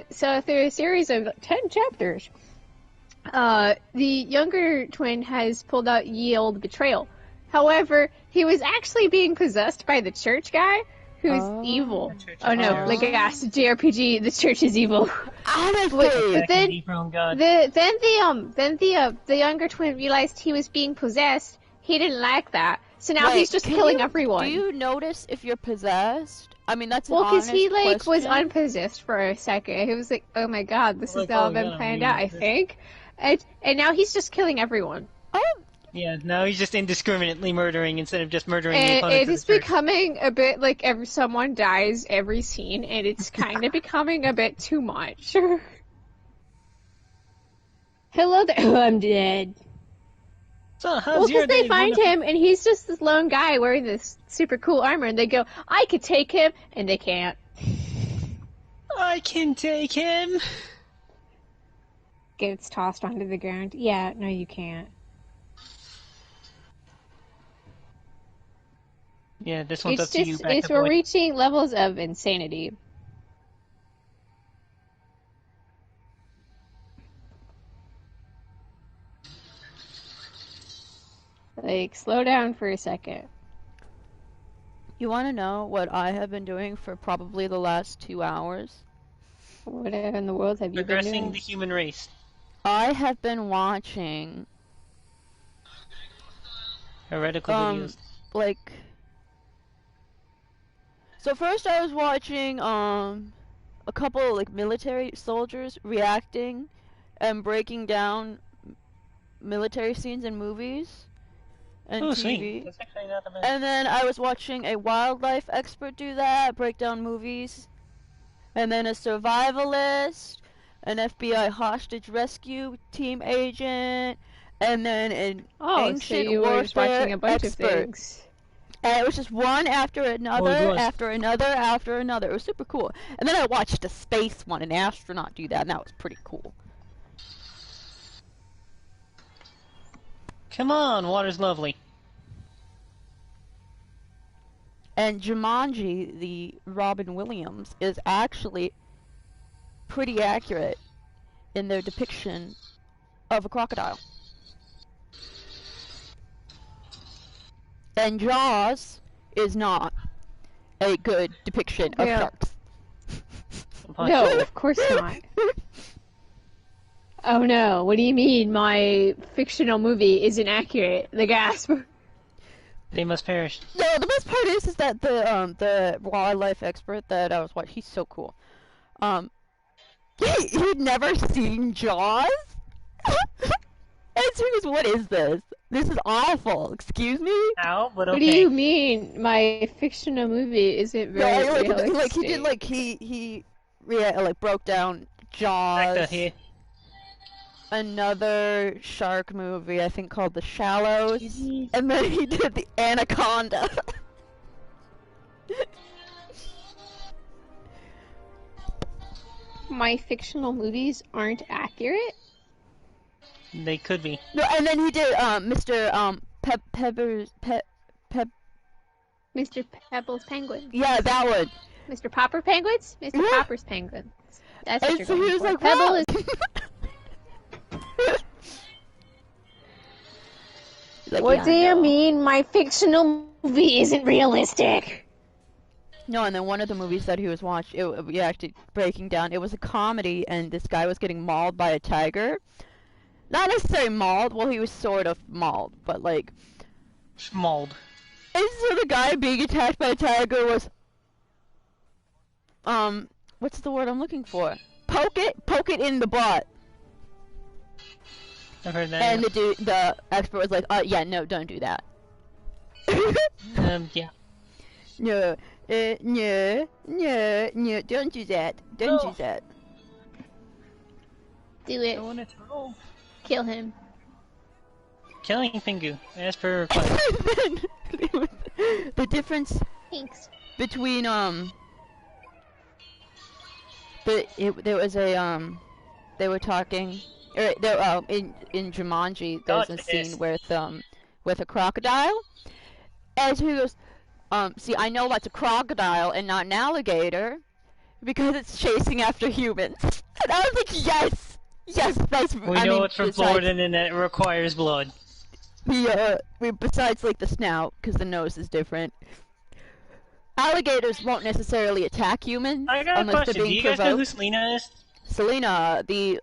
so through a series of 10 chapters, the younger twin has pulled out Ye Olde Betrayal. However, he was actually being possessed by the church guy, who's evil. Oh no, like a JRPG, the church is evil. Honestly, But then the younger twin realized he was being possessed. He didn't like that, so now he's just killing everyone. Do you notice if you're possessed? I mean, that's an because he honest was question. unpossessed for a second. He was like, "Oh my god, this has all been planned out." I think, and now he's just killing everyone. Yeah, now he's just indiscriminately murdering instead of just murdering the And opponents it of the is church. becoming a bit like someone dies every scene, and it's kind of becoming a bit too much. Hello there. Oh, I'm dead. So, how's your because they day? find Wonderful. him, and he's just this lone guy wearing this super cool armor, and they go, "I could take him," and they can't. I can take him. Gets tossed onto the ground. Yeah, no, you can't. Yeah, this one's up to you. We're reaching levels of insanity. Like, slow down for a second. You want to know what I have been doing for probably the last 2 hours? What in the world have you been Progressing doing? the human race. I have been watching Heretical videos. like, so first I was watching a couple like military soldiers reacting and breaking down military scenes in movies and TV. Sweet. That's actually not bad. And then I was watching a wildlife expert do that, break down movies. And then a survivalist, an FBI hostage rescue team agent, and then an ancient so you were just warfare watching a bunch expert. of things. And it was just one after another, after another, after another. It was super cool. And then I watched a space one, an astronaut do that, and that was pretty cool. Come on, water's lovely. And Jumanji, the Robin Williams, is actually pretty accurate in their depiction of a crocodile. And Jaws is not a good depiction of sharks. No, of course not. Oh no, what do you mean my fictional movie isn't accurate? The gasp. They must perish. No, the best part is that the wildlife expert that I was watching, he's so cool. He'd never seen Jaws? And so he goes, what is this? This is awful. Excuse me? Ow, but okay. What do you mean my fictional movie isn't very realistic? Like he did, like he broke down Jaws. Here. Another shark movie, I think called The Shallows, and then he did the Anaconda. My fictional movies aren't accurate? They could be. No, and then he did Mr. Mr. Pebble's Penguin. Yeah, that one. Mr. Popper Penguins? Mr. Yeah. Popper's Penguins. That's what And you're so going he was for. like, Pebble "What?" is... Like, What yeah, do you no. mean my fictional movie isn't realistic? No, and then one of the movies that he was watching, we actually breaking down, it was a comedy, and this guy was getting mauled by a tiger. Not necessarily mauled, well, he was sort of mauled, but like... Mauled. And so the guy being attacked by a tiger was... what's the word I'm looking for? Poke it in the butt. I've heard that. And the expert was like, yeah, no, don't do that. Yeah. No, no, don't do that. Don't do that. Do it. Going to roll. Kill him. Killing Pingu, as per request. The difference Thanks. between, there was a, they were talking, in Jumanji, there's a scene with a crocodile, and he goes, see, I know that's a crocodile and not an alligator, because it's chasing after humans. And I was like, yes! Yes, that's... We know it's from Florida and it requires blood. Besides, like, the snout, because the nose is different. Alligators won't necessarily attack humans I got a unless question. they're Do being you guys know provoked. who Selena is? Selena, the,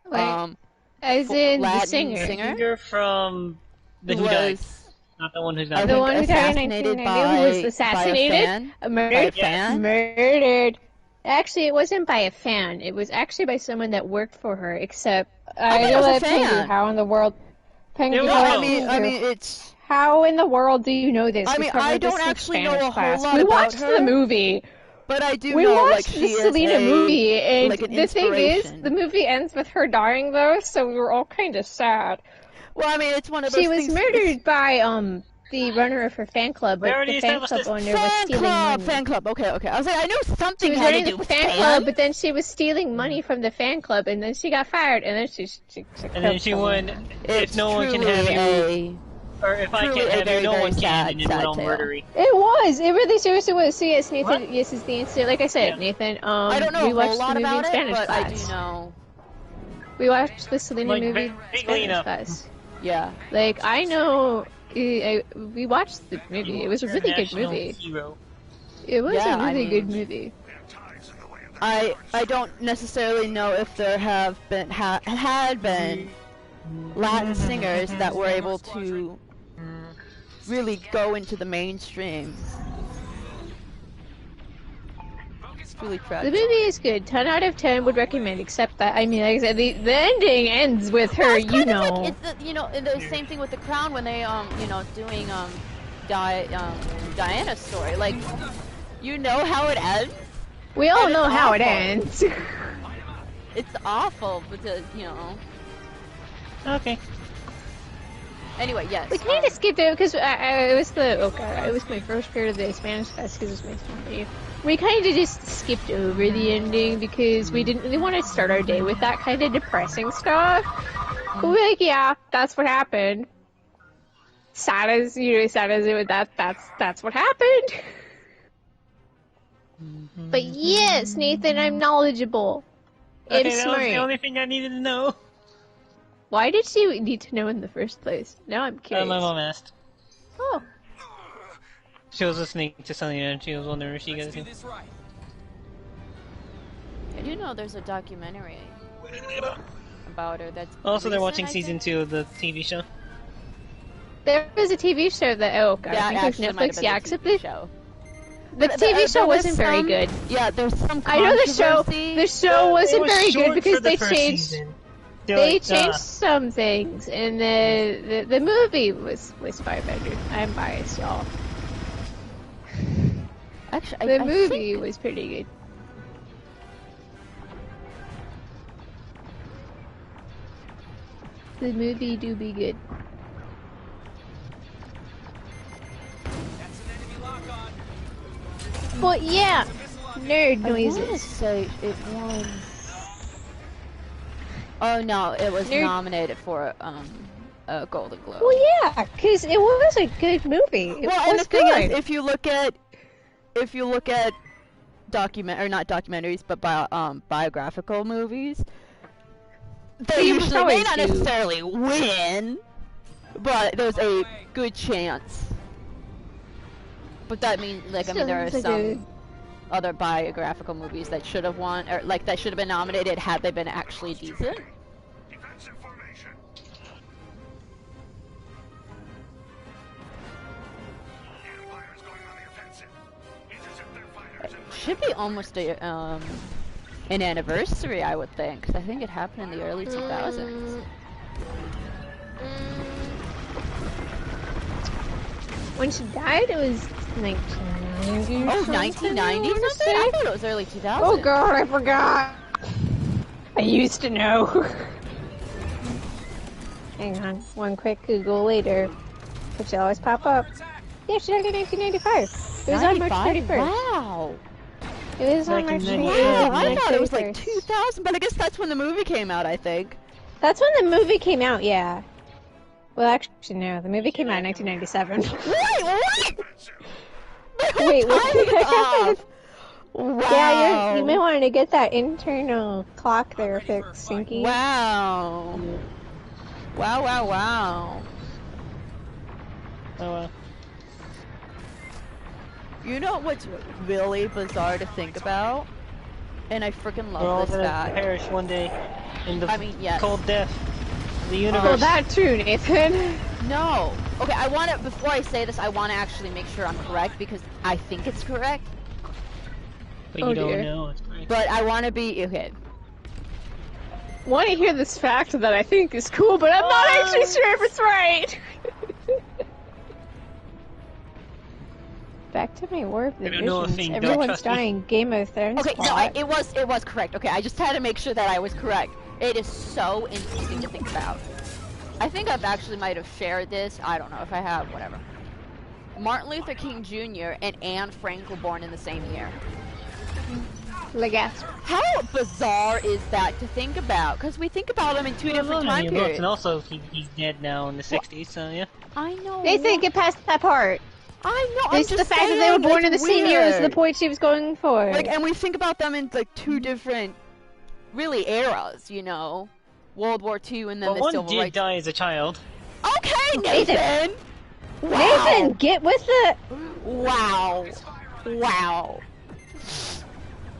as in Latin the singer. Singer from the Who Died. Not the one who's not. The one who died in assassinated 1990, who was assassinated, murdered. Actually, it wasn't by a fan. It was actually by someone that worked for her. Except I don't know Pengu, how in the world? Pengu, I mean, it's. How in the world do you know this? I mean, I don't actually know a whole lot we about watched her. The movie. But I do we know, watched like, the Selena movie, and like the thing is, the movie ends with her dying, though, so we were all kind of sad. Well, I mean, it's one of those She was murdered by, the runner of her fan club, but the fan club owner was stealing money. Fan club, okay. I was like, I know something had to do with fan club, but then she was stealing money from the fan club, and then she got fired, and then she and then she won, if no one can have you, or if I can't have you, no one can, and it went all murdery. It was, it really seriously was. So yes, Nathan, yes is the answer. Like I said, Nathan, I don't know we a watched whole lot the movie about in Spanish it, but class. I do know. We watched the Selena movie in Spanish enough. class. Yeah. Like, I know, we watched the movie. It was a really good movie. Hero. It was a really good movie. I don't necessarily know if there have been had been Latin singers that were able to really go into the mainstream. It's really tragic. The movie is good. 10 out of 10 would recommend, except that, I mean, like I said, the ending ends with her, you know. Like, it's the, you know, the same thing with The Crown when they, you know, doing, Diana's story. Like, you know how it ends? We all know how it ends. It's awful, but, you know. Okay. Anyway, yes. We kind of skipped it because it was it was my first period of the Spanish class because it was my story. We kind of just skipped over the ending because we didn't really want to start our day with that kind of depressing stuff. But we're like, yeah, that's what happened. Sad as it was, that's what happened. But yes, Nathan, I'm knowledgeable. Okay, and smart. That was the only thing I needed to know. Why did she need to know in the first place? Now I'm curious. My mom asked. Oh. She was listening to something and she was wondering if she got it. I do know there's a documentary about her that's also, they're watching season 2 of the TV show. There was a TV show that, I think it was Netflix, except the TV show wasn't very good. Yeah, there's some I know the show wasn't very good because they changed... They changed some things, and the movie was far better. I'm biased, y'all. Actually, the movie was pretty good. The movie do be good. But yeah, nerd noises. I want to say it won. Oh no, it was nominated for a Golden Globe. Well, yeah, because it was a good movie. And the thing is, if you look at not documentaries, but biographical movies, they usually may not necessarily win, but there's a good chance. But that means, like, I mean, there are some other biographical movies that should have won, or like that should have been nominated had they been actually decent. It should be almost an anniversary, I would think, because I think it happened in the early 2000s. When she died, it was 1990. Oh, 1990 something? I thought it was early 2000s. Oh god, I forgot. I used to know. Hang on, one quick Google later. Which will always pop up. Yeah, she died in 1995. It was on March 31st. Wow. It was on March 31st. Wow, I thought it was like 2000, but I guess that's when the movie came out, I think. That's when the movie came out, yeah. Well, actually, no. The movie came out in 1997. Wait, what? Wait, what? Wow. Yeah, you may want to get that internal clock there fixed, Sinky. Wow. Wow. Oh well. You know what's really bizarre to think about? And I freaking love this fact. Perish one day in the yes. cold death of the universe. Well, that too, Nathan. No. Okay, before I say this, I want to actually make sure I'm correct because I think it's correct. But you don't know it's correct. But I want to be, okay. Want to hear this fact that I think is cool, but I'm not actually sure if it's right. Back to my War of the Visions. Everyone's dying. Game of Thrones. Okay, no, it was correct. Okay, I just had to make sure that I was correct. It is so interesting to think about. I think I've actually might have shared this. I don't know if I have. Whatever. Martin Luther King Jr. and Anne Frank were born in the same year. How bizarre is that to think about? Because we think about them in two different time periods. And also, he's dead now in the 60s, so yeah. I know. They think it past that part. I know. This is the fact that they were born in the same year is the point she was going for. Like, and we think about them in like two different, really eras. You know, World War II and then the Civil Rights. One did die as a child. Okay, Nathan. Wow. Nathan, get with it. Wow.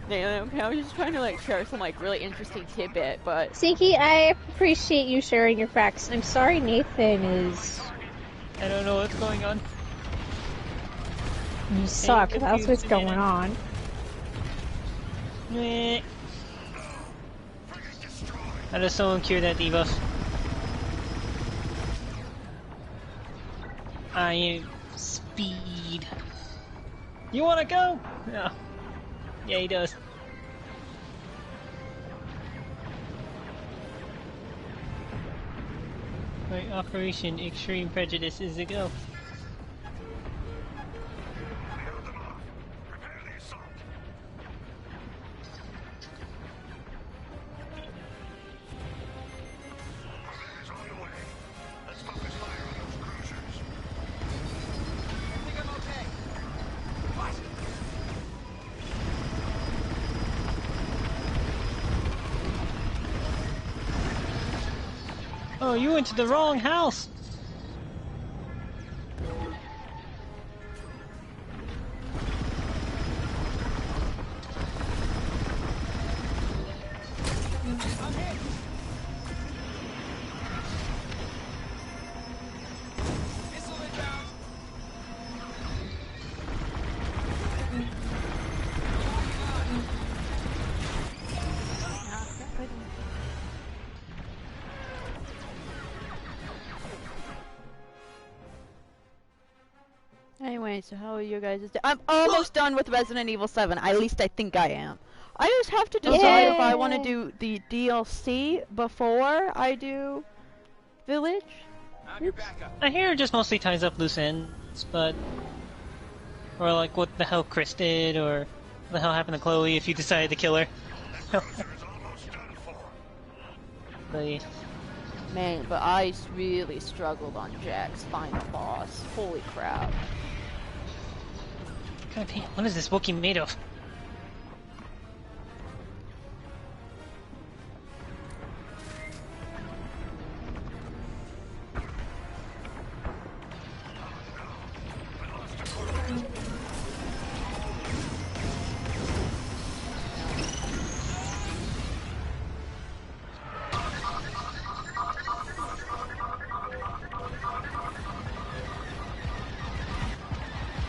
Okay, I was just trying to like share some like really interesting tidbit, but Sinky, I appreciate you sharing your facts. I'm sorry Nathan is... I don't know what's going on. You suck, that's what's going on. How does someone cure that debuff? I am speed. You wanna go? No. Yeah, he does. Right, Operation Extreme Prejudice is a go. Oh, you went to the wrong house! Anyway, so how are you guys? I'm almost done with Resident Evil 7. At least I think I am. I just have to decide if I want to do the DLC before I do Village. I hear it just mostly ties up loose ends, but... Or like what the hell Chris did, or what the hell happened to Chloe if you decided to kill her. But yeah. Man, but I really struggled on Jack's final boss. Holy crap. God damn, what is this Wookiee made of?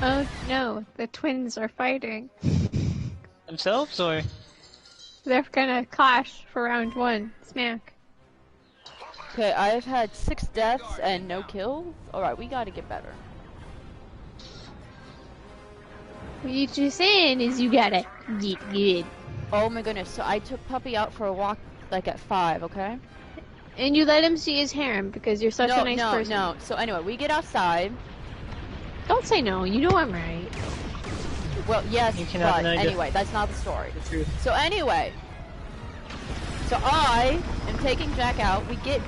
Oh no, the twins are fighting. Themselves, or? They're gonna clash for round 1. Smack. Okay, I've had 6 deaths and no kills. Alright, we gotta get better. What you're saying is you gotta get good. Oh my goodness, so I took Puppy out for a walk like at 5, okay? And you let him see his harem because you're such a nice person. No. So anyway, we get outside. Don't say no, you know I'm right. Well, yes, but anyway, that's not the story. The truth. So anyway, so I am taking Jack out. We get,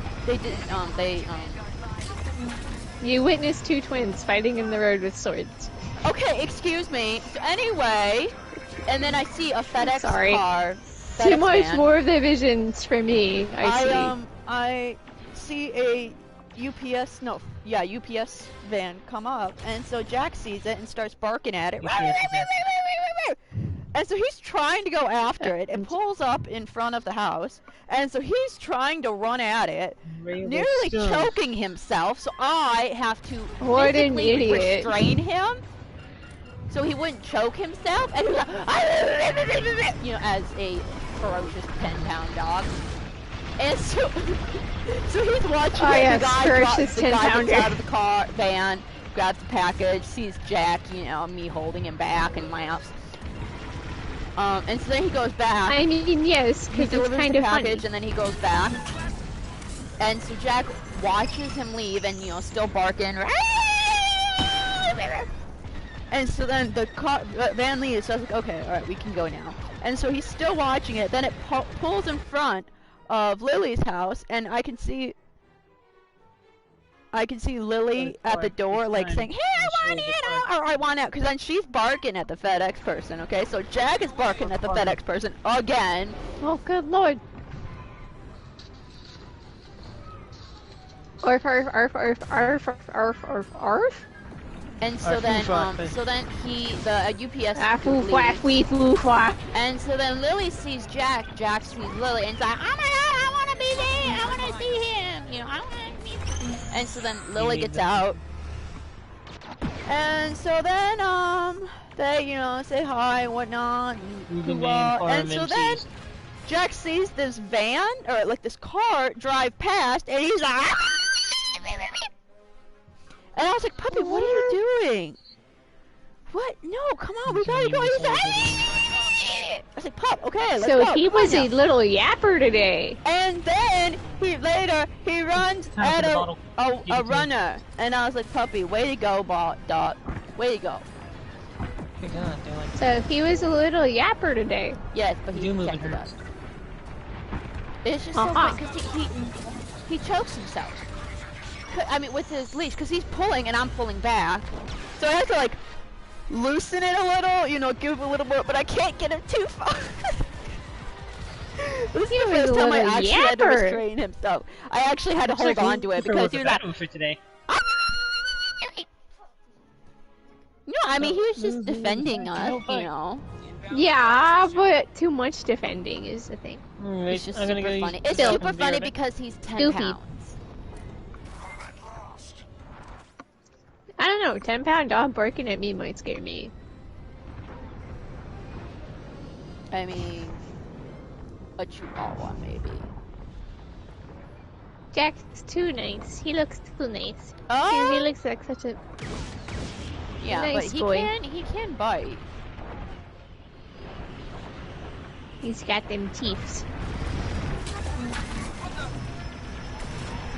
You witnessed 2 twins fighting in the road with swords. Okay, excuse me. So anyway, and then I see a FedEx Sorry. car. Too FedEx much van. more visions for me, I see a UPS van come up, and so Jack sees it and starts barking at it. And so he's trying to go after it. It pulls up in front of the house, and so he's trying to run at it, nearly choking himself. So I have to physically restrain him, so he wouldn't choke himself. And he's like, you know, as a ferocious 10-pound dog. And so he's watching the guy gets out of the van, grabs the package, sees Jack, you know, me holding him back, and laughs. And so then he goes back. I mean, yes, because it's kind of funny. And then he goes back. And so Jack watches him leave, and, you know, still barking. And so then the van leaves, so I was like, okay, alright, we can go now. And so he's still watching it, then it pulls in front of Lily's house, and I can see Lily at the door, like, saying, hey, I want it, or I want out, because then she's barking at the FedEx person, okay? So Jack is barking at the FedEx person again. Oh, good lord. Arf, arf, arf, arf, arf, arf, arf, arf, arf. And so then, the UPS and so then Lily sees Jack, Jack sees Lily, and it's like, oh my god, I want to be there, I want to see him, you know, I want to be there. And so then Lily gets out, and so then, they, you know, say hi and whatnot, and so then Jack sees this van, or like this car, drive past, and he's like, and I was like, Puppy, what are you doing? What? No, come on, we gotta go. He's like, I was like, Pup, okay, let's go. So he was a little yapper today. And then he runs at a runner, and I was like, Puppy, way to go, Dot, way to go. Good God, like... So he was a little yapper today. Yes, but he can't do that. It's just so funny because he chokes himself. I mean, with his leash, because he's pulling and I'm pulling back, so I have to like loosen it a little, you know, give a little more, but I can't get him too far. This is the first time I actually had to restrain him, so I actually had to hold on to it because he was like, for today. No, I mean, he was just defending us, you know. Yeah, but too much defending is the thing. It's just super funny. It's super funny because he's 10 pounds. I don't know, 10-pound dog barking at me might scare me. I mean, a chihuahua maybe. Jack's too nice. He looks too nice. Oh! He looks like such a nice but boy. He can bite. He's got them teeth.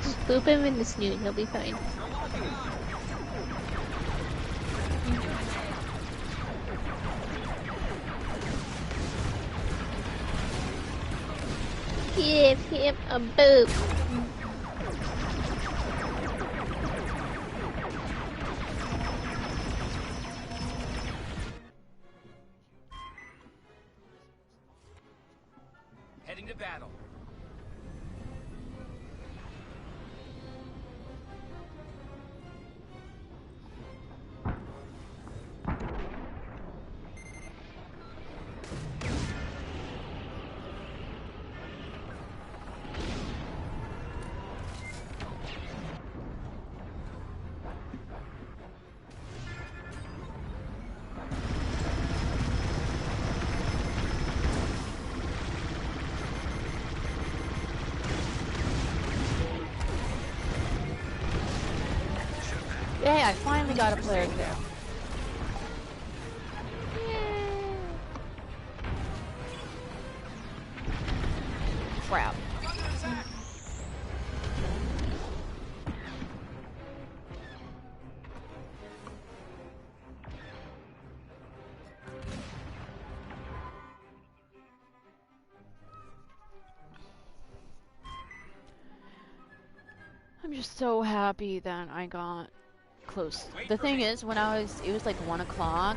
Just boop him in the snoot, he'll be fine. Give him a boop. Heading to battle. Yay, I finally got a player kill. Crap. I'm just so happy that I got close. The thing is, when it was like 1 o'clock,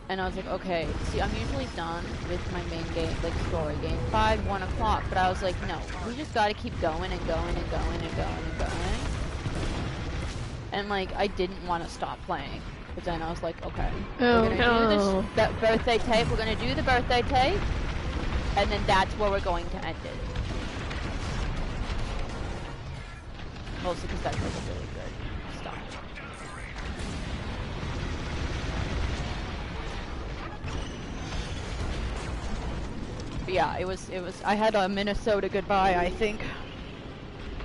And I was like, okay, see, I'm usually done with my main game, like story game, 1 o'clock. But I was like, no, we just gotta keep going and going and going and going and going. And like, I didn't want to stop playing. But then I was like, okay, we're gonna do this that birthday tape. We're gonna do the birthday tape, and then that's where we're going to end it. Mostly because that's like a really good start. But yeah, it was. I had a Minnesota goodbye, I think,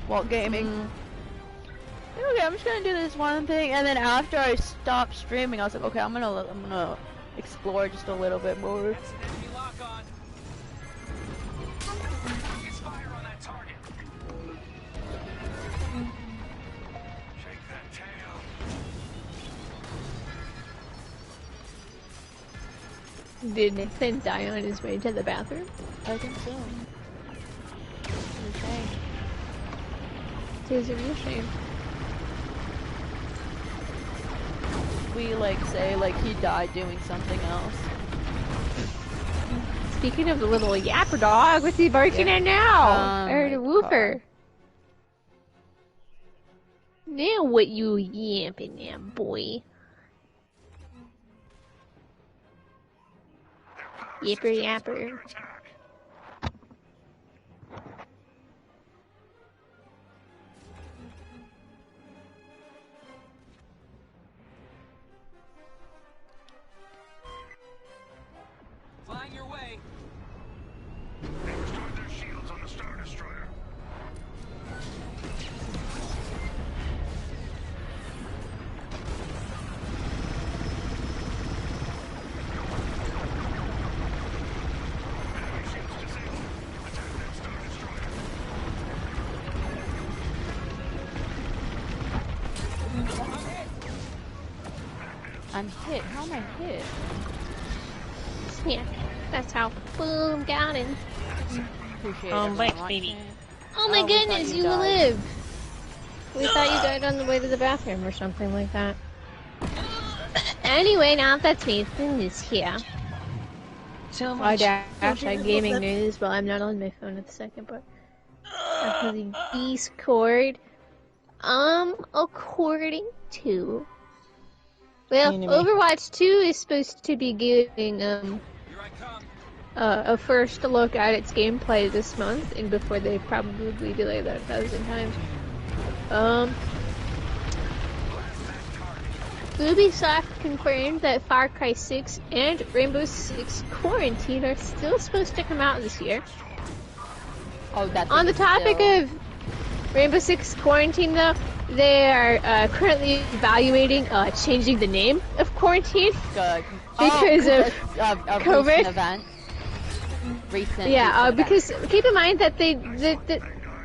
while gaming. Okay, I'm just gonna do this one thing, and then after I stopped streaming, I was like, okay, I'm gonna explore just a little bit more. Did Nathan die on his way to the bathroom? I think so. It's a shame. It is a real shame. We like say like he died doing something else. Speaking of the little yapper dog, what's he barking at now? I heard a woofer. Now what you yapping at, boy? Yapper yapper. Flying your way. They restored their shields on the Star Destroyer. Enemy shields disabled. Attack that Star Destroyer. I'm hit. How am I hit? Yeah, that's how. Boom, got him. Appreciate thanks, baby. Oh my goodness, you live! We thought you died on the way to the bathroom or something like that. Anyway, now that's Nathan is here. So I much. dash gaming news. Well, I'm not on my phone at the second, but after the Discord, according to, well, Overwatch 2 is supposed to be giving a first look at its gameplay this month, and before they probably delay that 1,000 times. Ubisoft confirmed that Far Cry 6 and Rainbow Six Quarantine are still supposed to come out this year. Oh, that's on the topic of Rainbow Six Quarantine, though, they are currently evaluating changing the name of Quarantine because of COVID. Recent event. Because keep in mind that the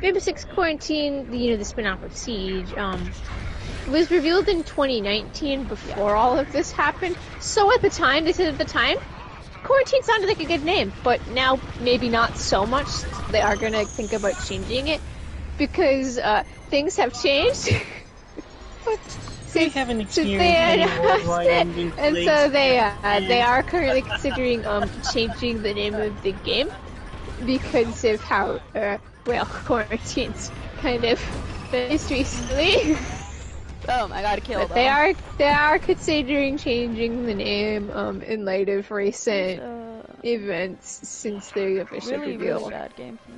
Rainbow Six Quarantine, the spin-off of Siege, was revealed in 2019 before all of this happened. So at the time, they said at the time, Quarantine sounded like a good name, but now maybe not so much. They are gonna think about changing it because things have changed. They haven't experienced any worldwide ending and so they are currently considering changing the name of the game because of how Quarantine's kind of finished recently. Boom! I gotta kill them. They are considering changing the name in light of recent events since the official reveal. Really bad game for me.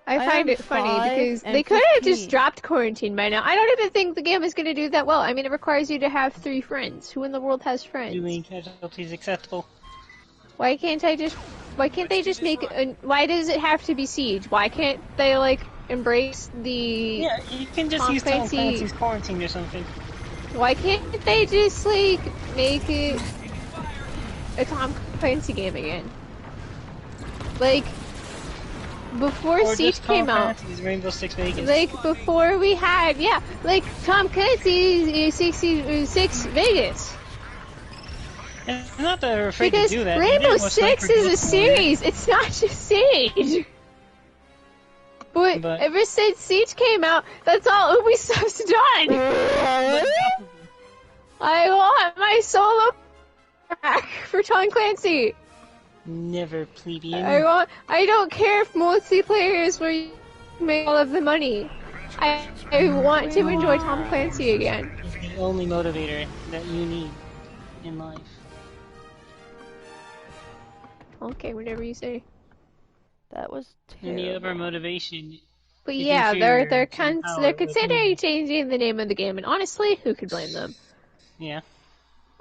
I find it funny because they could have just dropped Quarantine by now. I don't even think the game is going to do that well. I mean, it requires you to have 3 friends. Who in the world has friends? Doing casualties acceptable. Why can't they just make why does it have to be Siege? Why can't they, embrace the... Yeah, you can just use Tom Clancy's Quarantine or something. Why can't they just, make it a Tom Clancy game again? Before or Siege came out, Rainbow Six Vegas. Before we had, Tom Clancy's 6 Vegas. It's not that they're afraid to do that. Rainbow Six is a series. It's not just Siege. But ever since Siege came out, that's all Ubisoft's done. I want my solo back for Tom Clancy. Never, plebeian. I don't care if multiplayer is where you make all of the money. I want to enjoy Tom Clancy again. It's the only motivator that you need in life. Okay, whatever you say. That was terrible. Any other motivation? But is yeah, they're inferior to the power they're of considering movement. changing the name of the game, and honestly, who could blame them? Yeah.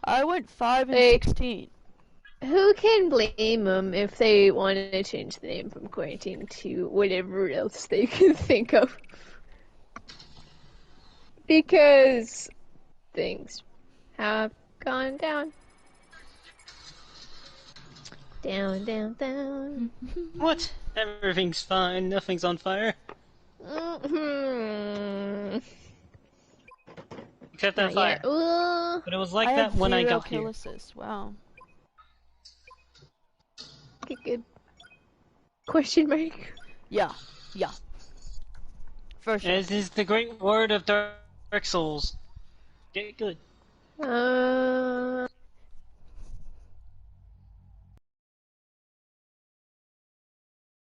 I went 5 and Like, 16. Who can blame them if they want to change the name from quarantine to whatever else they can think of? Because things have gone down. Down, down, down. What? Everything's fine. Nothing's on fire. Mm-hmm. Except that fire. But it was like I that had when I 0 got kill here. assists. Wow. Good. Question mark. Yeah. Yeah. For sure. As is the great word of Dark Souls. Get good.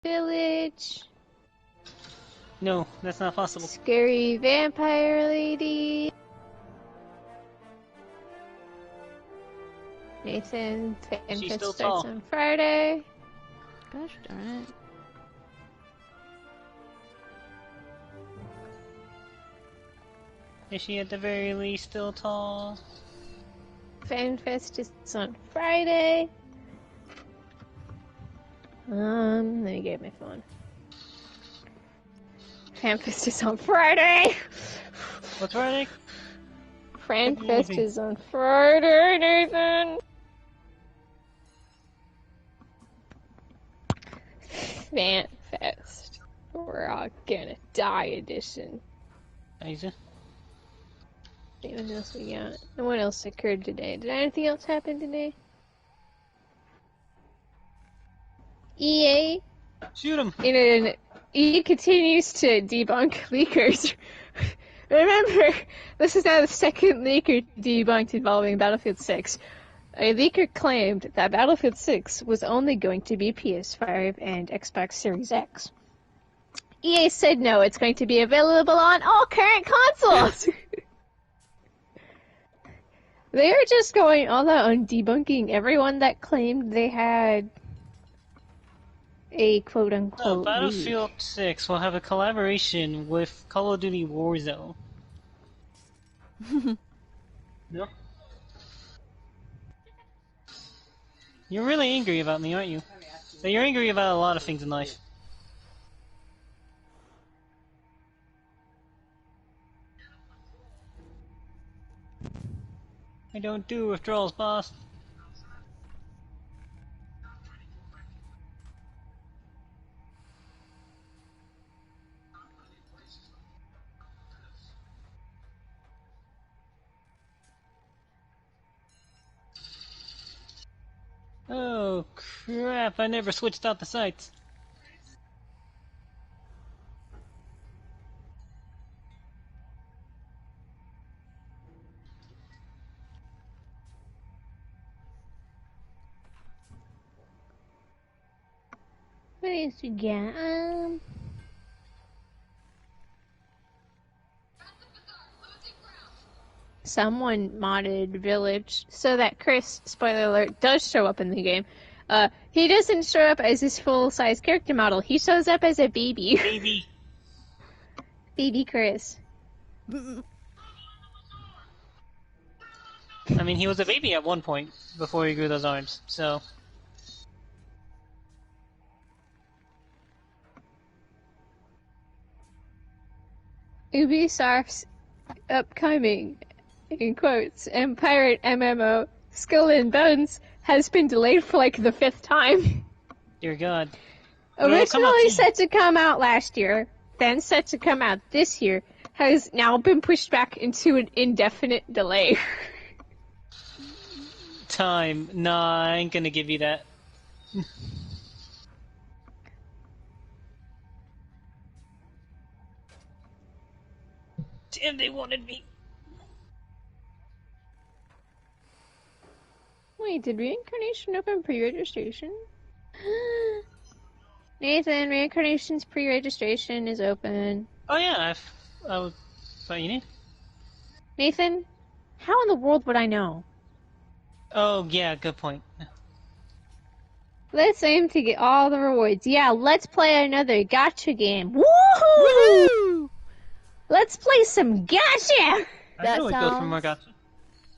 Village. No, that's not possible. Scary vampire lady. Nathan Fan She's Fest still starts tall. on Friday. Gosh darn it. Is she at the very least still tall? Fan Fest is on Friday. Let me get my phone. Fan Fest is on Friday. What's Friday? Fan Fest is on Friday, Nathan. Fan Fest. We're all gonna die edition. Isa? What else we got? And what else occurred today? Did anything else happen today? EA? Shoot him! EA continues to debunk leakers. Remember, this is now the second leaker debunked involving Battlefield 6. A leaker claimed that Battlefield 6 was only going to be PS5 and Xbox Series X. EA said no, it's going to be available on all current consoles! They are just going all out on debunking everyone that claimed they had a quote-unquote No, Battlefield leak. 6 will have a collaboration with Call of Duty Warzone. No? You're really angry about me, aren't you? But you're angry about a lot of things in life. I don't do withdrawals, boss. Oh crap, I never switched out the sights. What else we got? Someone modded Village so that Chris, spoiler alert, does show up in the game. He doesn't show up as his full-size character model. He shows up as a baby. Baby. Baby Chris. I mean, he was a baby at one point before he grew those arms, so. Ubisoft's upcoming, in quotes, and pirate MMO, Skull and Bones, has been delayed for like the 5th time. Dear God. Well, come out Originally soon. set to come out last year, then set to come out this year, has now been pushed back into an indefinite delay. Time. Nah, I ain't gonna give you that. Damn, they wanted me. Wait, did reincarnation open pre-registration? Nathan, reincarnation's pre-registration is open. Oh yeah, what you need? Nathan, how in the world would I know? Oh yeah, good point. Let's aim to get all the rewards. Yeah, let's play another gacha game. Woohoo! Woohoo! Let's play some gacha! I That know it goes for more sounds gacha.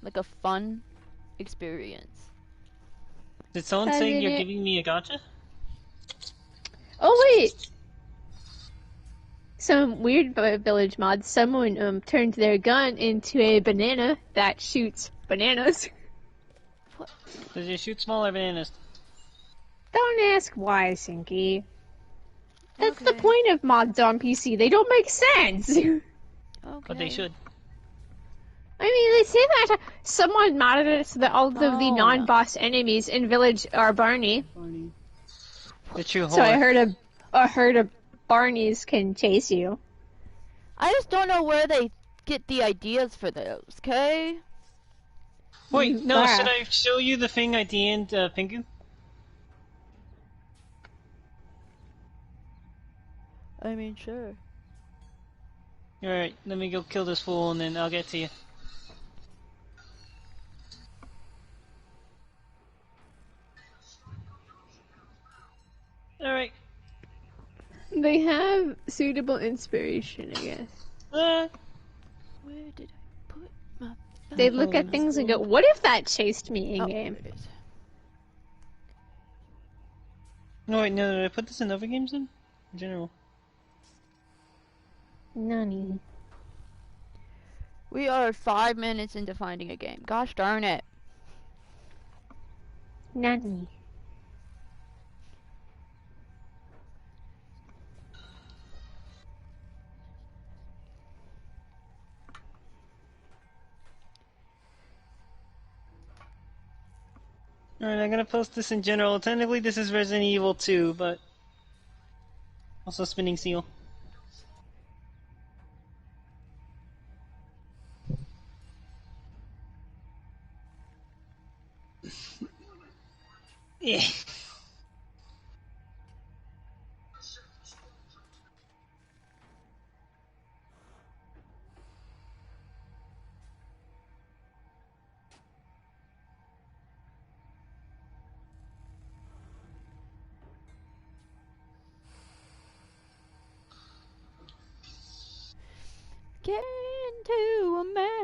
like a fun experience. Did someone I say did you're it. giving me a gacha? Oh wait! Some weird village mod, someone turned their gun into a banana that shoots bananas. Does it shoot smaller bananas? Don't ask why, Sinky. That's the Okay. point of mods on PC. They don't make sense. Okay. But they should. I mean, they say that someone modded it so that all of the Oh, non-boss enemies in village are Barney. The true So I horror. heard a herd of Barneys can chase you. I just don't know where they get the ideas for those, okay? Wait, no, Lara. should I show you the thing I DN'd Pingu? I mean, sure. Alright, let me go kill this fool and then I'll get to you. Alright. They have suitable inspiration, I guess. Uh, Where did I put my... They look at things and go, what if that chased me Oh, in-game? there it is. no, wait, no, did I put this in other games then? In general. Nani. We are 5 minutes into finding a game. Gosh darn it. Nani. Alright, I'm gonna post this in general. Technically this is Resident Evil 2, but... also Spinning Seal. Yeah. Get into America.